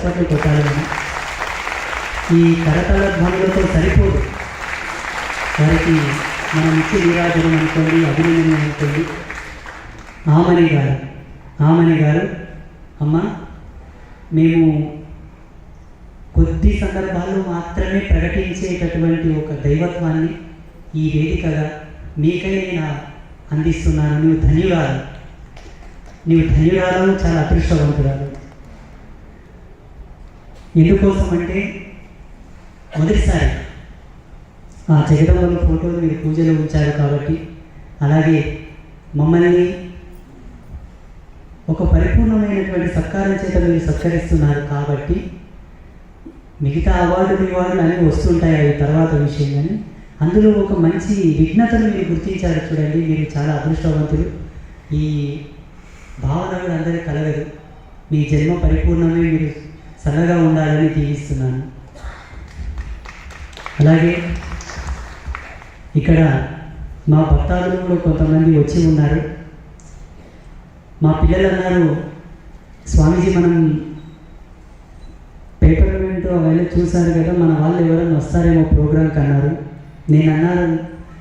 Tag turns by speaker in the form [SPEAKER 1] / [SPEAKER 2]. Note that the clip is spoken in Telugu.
[SPEAKER 1] చప్పట్లు కొట్టాలని. ఈ కరతాళ ధ్వనులతో సరిపోదు, వారికి మన నిత్య నీరాజనం అనుకోండి, అభినందన అనుకోండి. ఆమని గారు అమ్మ, మేము కొద్ది సందర్భాల్లో మాత్రమే ప్రకటించేటటువంటి ఒక దైవత్వాన్ని ఈ వేదికగా మీకై నేను అందిస్తున్నాను. నీవు ధన్యురాలు, చాలా అదృష్టవంతురాలు. ఎందుకోసం అంటే, మొదటిసారి ఆ జగదంబల ఫోటోలు మీరు పూజలో ఉంచారు కాబట్టి, అలాగే మమ్మల్ని ఒక పరిపూర్ణమైనటువంటి సత్కారం చేత మీరు సత్కరిస్తున్నారు కాబట్టి, మిగతా అవార్డులు అన్నీ వస్తుంటాయి, అవి తర్వాత విషయం. కానీ అందులో ఒక మంచి విఘ్నతను మీరు గుర్తించారు చూడండి, మీరు చాలా అదృష్టవంతులు. ఈ భావన కూడా అందరికీ కలగదు. మీ జన్మ పరిపూర్ణమే, మీరు చల్లగా ఉండాలని దీవిస్తున్నాను. అలాగే ఇక్కడ మా భక్తాదులు కూడా కొంతమంది వచ్చి ఉన్నారు. మా పిల్లలు అన్నారు, స్వామీజీ మనం పేపర్ ఏంటో అవన్నీ చూశారు కదా, మన వాళ్ళు ఎవరైనా వస్తారేమో ప్రోగ్రాంకి అన్నారు. నేను అన్నాను,